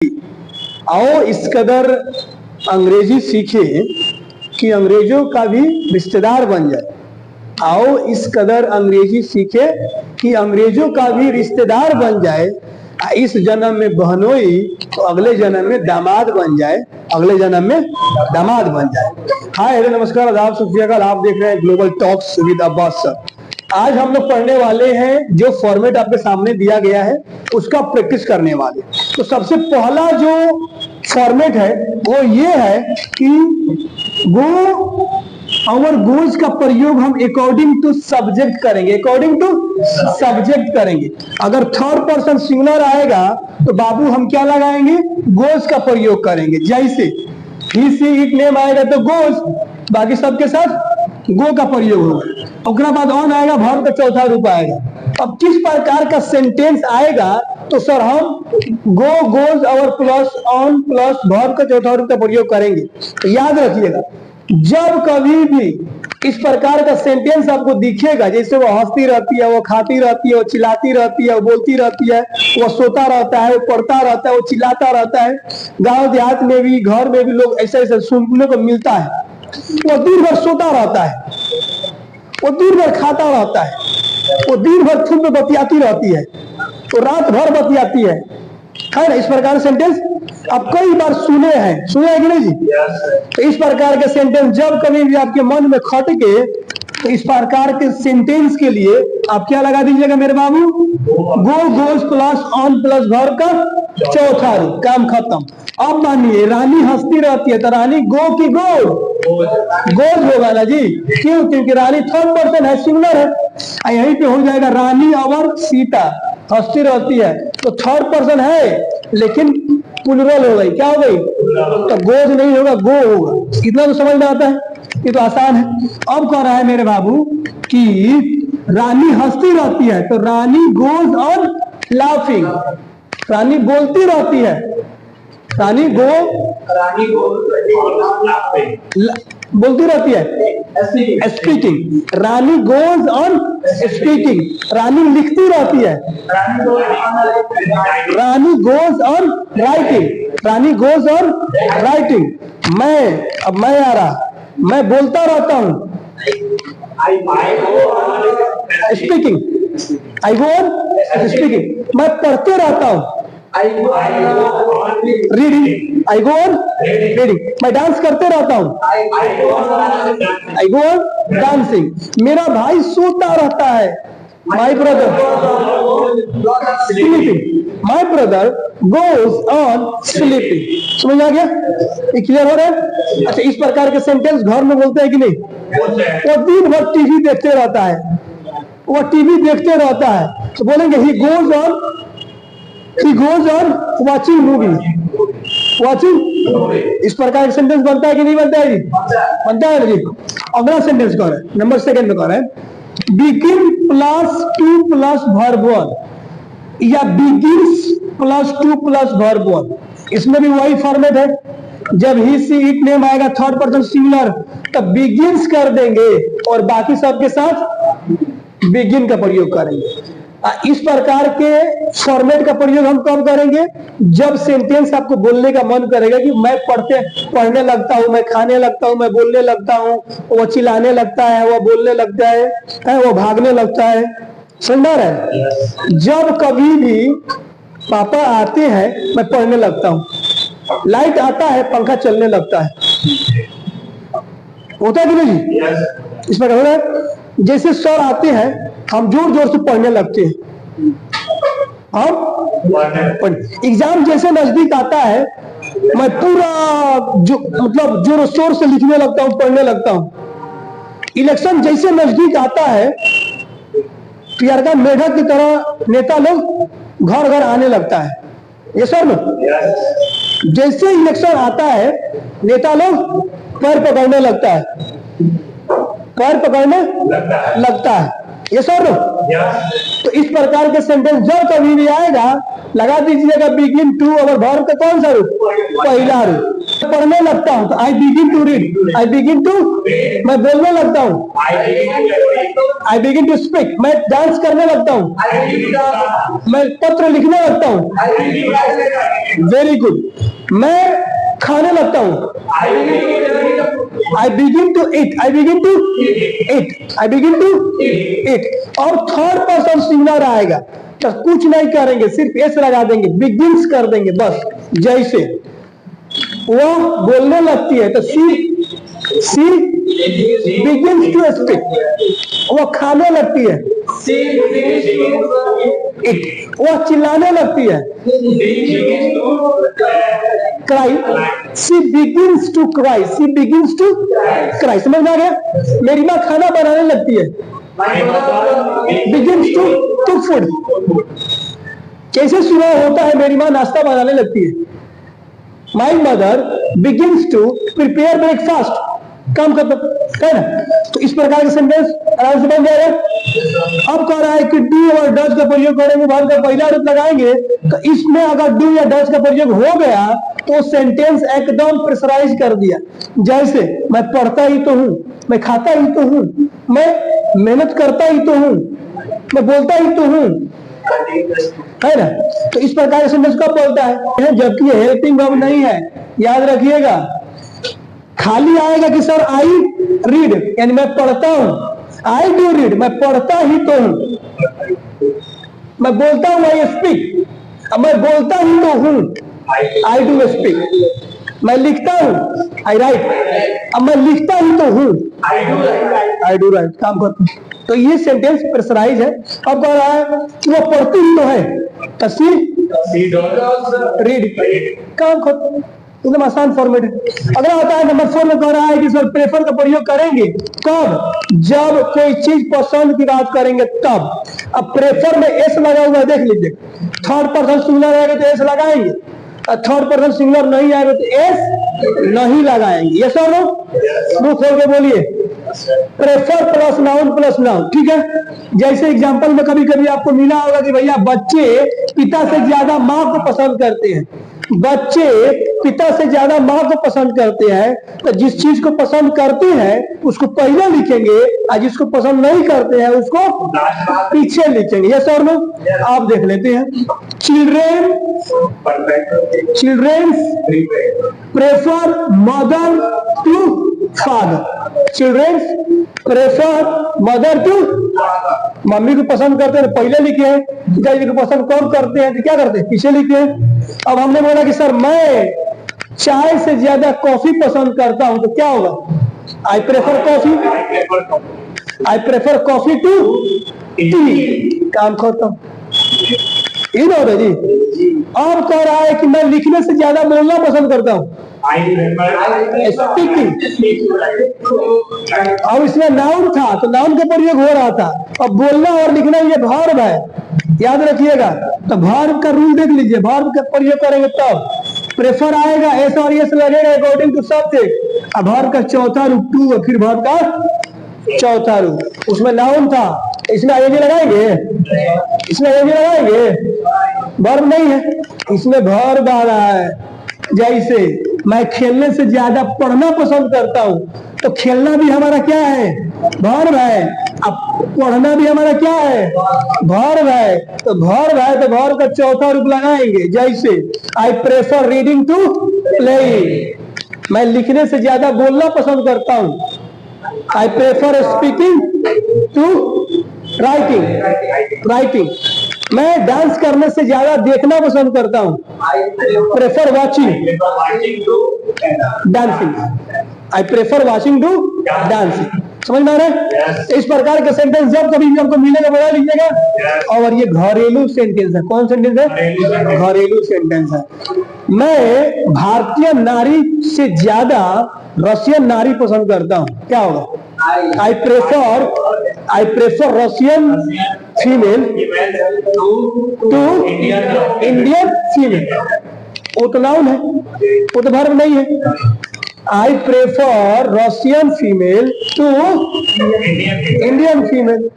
आओ इस कदर अंग्रेजी सीखे कि अंग्रेजों का भी रिश्तेदार बन जाए। आओ इस कदर अंग्रेजी सीखे कि अंग्रेजों का भी रिश्तेदार बन जाए। इस जन्म में बहनोई तो अगले जन्म में दामाद बन जाए, अगले जन्म में दामाद बन जाए। हाय हेलो नमस्कार आदाब सत श्री अकाल। आप देख रहे हैं global talks with Abbas sir. आज हम लोग पढ़ने वाले हैं, जो फॉर्मेट आपके सामने दिया गया है उसका प्रैक्टिस करने वाले। तो सबसे पहला जो फॉर्मेट है वो ये है कि गो और गोज का प्रयोग हम अकॉर्डिंग टू सब्जेक्ट करेंगे, अकॉर्डिंग टू सब्जेक्ट करेंगे। अगर थर्ड पर्सन सिंगुलर आएगा तो बाबू हम क्या लगाएंगे, गोज का प्रयोग करेंगे। जैसे ही सी इट नेम आएगा तो गोज, बाकी सबके साथ गो का प्रयोग होगा। उसके बाद ऑन आएगा, वर्ब का चौथा रूप आएगा। अब किस प्रकार का सेंटेंस आएगा तो सर हम गो गोज और प्लस ऑन प्लस वर्ब का चौथा रूप का प्रयोग करेंगे। तो याद रखिएगा, जब कभी भी इस प्रकार का सेंटेंस आपको दिखेगा, जैसे वो हंसती रहती है, वो खाती रहती है, वो चिल्लाती रहती है, वो बोलती रहती है, वो सोता रहता है, वो पढ़ता रहता है, वो चिल्लाता रहता है, गांव देहात में भी घर में भी लोग ऐसा ऐसा सुनने को मिलता है। वो दिन भर सोता रहता है, वो दिन भर खाता रहता है, वो दिन भर खुद में बतियाती रहती है, तो रात भर बतियाती है ना। इस प्रकार सेंटेंस आप कई बार सुने हैं, सुने हैं कि नहीं जी? तो इस प्रकार के सेंटेंस जब कभी भी आपके मन में खटके तो इस प्रकार के सेंटेंस के लिए आप क्या लगा दीजिएगा मेरे बाबू, go goes plus on plus verb का चौथा रूप, काम खत्म। अब मानिए रानी हंसती रहती है तो रानी गो की गोज, गोज होगा ना जी। क्यों? क्योंकि रानी थर्ड पर्सन है, सिंगुलर है। यहीं पे हो जाएगा रानी और सीता हंसती रहती है तो थर्ड पर्सन है लेकिन प्लुरल हो गई, क्या हो गई? तो गोज नहीं होगा, गो होगा। इतना तो समझ में आता है, ये तो आसान है। अब कह रहा है मेरे बाबू कि रानी हंसती रहती है तो Rani goes on laughing, Rani बोलती रहती है, रानी बोलती रहती है, speaking. Rani goes on speaking, Rani लिखती रहती है, Rani goes on writing, Rani goes on writing. अब मैं आ रहा, मैं बोलता रहता हूँ, speaking, I go on speaking. मैं पढ़ते रहता हूँ, reading, I go on reading. मैं डांस करते रहता हूँ, आई गो ऑन डांसिंग। मेरा भाई सोता रहता है, my brother sleeping, my brother goes on sleeping. समझ आ गया? ये क्लियर हो रहा है? अच्छा, इस प्रकार के सेंटेंस घर में बोलते हैं कि नहीं? वो दिन भर टीवी देखते रहता है, वो टीवी देखते रहता है तो बोलेंगे he goes on watching movie, watching. इस प्रकार का सेंटेंस बनता है कि नहीं बनता है जी? बनता है ना जी। अगला सेंटेंस कौन है? नंबर सेकंड में कौन है? Begin plus to plus verb one या begins plus to plus verb one. इसमें भी वही फॉर्मेट है। जब ही सी इट नेम आएगा थर्ड पर्सन सिंगुलर तब बिगिन्स कर देंगे और बाकी सबके साथ बिगिन का प्रयोग करेंगे। इस प्रकार के फॉर्मेट का प्रयोग हम कब करेंगे? जब सेंटेंस आपको बोलने का मन करेगा कि मैं पढ़ने लगता हूँ, मैं खाने लगता हूँ, मैं बोलने लगता हूँ, वो चिल्लाने लगता है, वो बोलने लगता है, वो भागने लगता है। समझ रहे हैं? जब कभी भी पापा आते हैं मैं पढ़ने लगता हूँ, लाइट आता है पंखा चलने लगता है, होता है कि नहीं जी? इस पर हो रहा है। जैसे सर आते हैं हम जोर जोर से पढ़ने लगते हैं, हम एग्जाम जैसे नजदीक आता है मैं पूरा मतलब जोर शोर से लिखने लगता हूँ, पढ़ने लगता हूँ। इलेक्शन जैसे नजदीक आता है प्रियंका मेढक की तरह नेता लोग घर घर आने लगता है। ये सर ना, जैसे इलेक्शन आता है नेता लोग पैर पकड़ने लगता है, पैर पकड़ने लगता है। ये सर ना। तो इस प्रकार के सेंटेंस जब कभी भी आएगा लगा दीजिएगा बिगिन टू और वर्ब का कौन सा रूप? पहला रूप। पढ़ने लगता हूं तो I begin to read, I begin to, मैं बोलने लगता हूं, आई बिगिन टू स्पीक, मैं डांस करने लगता हूं, मैं पत्र लिखने लगता हूं, वेरी गुड। मैं खाने लगता हूँ, I begin to eat, I begin to eat, I begin to eat. और थर्ड पर्सन सिंगुलर आएगा तो कुछ नहीं करेंगे, सिर्फ एस लगा देंगे, बिगिंस कर देंगे बस। जैसे वह बोलने लगती है तो सी बिगिंस टू स्पीक। वह खाने लगती है, वह चिल्लाने लगती है, cry, she begins to cry, she begins to cry. समझ में आ गया? मेरी माँ खाना बनाने लगती है, बिगिंस टू कुक फूड। कैसे सुबह होता है मेरी माँ नाश्ता बनाने लगती है, my mother begins to prepare breakfast. काम करता है ना? तो इस प्रकार के सेंटेंस आराम से बन जाएगा। अब कह रहा है कि डू और डज का प्रयोग करेंगे, भारत का पहला रूप लगाएंगे, तो इसमें अगर डू या डज का प्रयोग हो गया तो सेंटेंस एकदम प्रेशराइज कर दिया। जैसे मैं पढ़ता ही तो हूँ, मैं खाता ही तो हूँ, मैं मेहनत करता ही तो हूँ, मैं बोलता ही तो हूँ, है ना? तो इस प्रकार के सेंटेंस कब बोलता है? जबकि हेल्पिंग वर्ब नहीं है, याद रखिएगा। खाली आएगा कि सर आई रीड, यानी मैं पढ़ता हूं, आई डू रीड, मैं पढ़ता ही तो हूं। मैं बोलता हूं, आई स्पीक, अब मैं बोलता ही तो हूं, आई डू स्पीक। मैं लिखता हूं, आई राइट, अब मैं लिखता ही तो हूं, आई डू राइट। काम करता हूं। तो ये सेंटेंस प्रेशराइज है। अब कह रहा है कि वो पढ़ती ही तो है, तो सी रीड। काम खत्म, एकदम आसान फॉर्मेट है। अगला आता है नंबर 4 में कह रहा है कि सर प्रेफर का प्रयोग करेंगे कब? जब कोई चीज पसंद की बात करेंगे तब। अब प्रेफर में एस लगा हुआ है, देख लीजिए। थर्ड पर्सन सिंगुलर आएगा तो एस लगाएंगे, और थर्ड पर्सन सिंगुलर नहीं आएगा तो एस नहीं लगाएंगे। ये सर मुंह खोल के बोलिए, prefer plus noun plus noun. ठीक है? जैसे एग्जांपल में कभी कभी आपको मिला होगा कि भैया बच्चे पिता से ज्यादा माँ को पसंद करते हैं, बच्चे पिता से ज्यादा माँ को पसंद करते हैं। तो जिस चीज को पसंद करते हैं उसको पहले लिखेंगे, और जिसको पसंद नहीं करते हैं उसको पीछे लिखेंगे। यस और नो? आप देख लेते हैं। Children prefer mother to father. Children prefer mother to, mummy को पसंद करते हैं पहले लिखे हैं, पिताजी को पसंद कब करते हैं तो क्या करते हैं? पीछे लिखे हैं। अब हमने बोला कि सर मैं चाय से ज्यादा कॉफी पसंद करता हूं, तो क्या होगा? I prefer coffee, I prefer coffee to tea. काम खत्म। इन हो जी। अब कह रहा है कि मैं लिखने से ज्यादा बोलना पसंद करता हूं, स्पीकिंग। अब इसमें नाउन था तो नाउन का प्रयोग हो रहा था। अब बोलना और लिखना ये वर्ब है, याद रखिएगा। तो वर्ब का रूल देख लीजिए, वर्ब का प्रयोग करेंगे तब प्रेफर आएगा, एस और एस लगेगा अकॉर्डिंग टू सब्जेक्ट। अब वर्ब का चौथा रूप टू है, फिर वर्ब का चौथा रूप। उसमें नाउन था, इसमें आईएनजी लगाएंगे, इसमें आईएनजी लगाएंगे, वर्ब नहीं है, इसमें वर्ब आ रहा है। जैसे मैं खेलने से ज्यादा पढ़ना पसंद करता हूं, तो खेलना भी हमारा क्या है? वर्ब है। अब पढ़ना भी हमारा क्या है? वर्ब है। तो वर्ब है तो वर्ब का चौथा रूप लगाएंगे। जैसे I prefer reading to playing, मैं लिखने से ज्यादा बोलना पसंद करता हूं, I prefer speaking to writing. मैं डांस करने से ज्यादा देखना पसंद करता हूं, prefer watching dancing, I prefer watching to dancing. समझ में आ रहा है? इस प्रकार के सेंटेंस जब कभी भी हमको मिलेगा बता लीजिएगा। और ये घरेलू सेंटेंस है। कौन सेंटेंस है? घरेलू सेंटेंस है। मैं भारतीय नारी से ज्यादा रशियन नारी पसंद करता हूँ, क्या होगा? I prefer Russian female to Indian female. वो तो नाउन है, वो तो वर्ब नहीं है। I prefer Russian female to Indian female.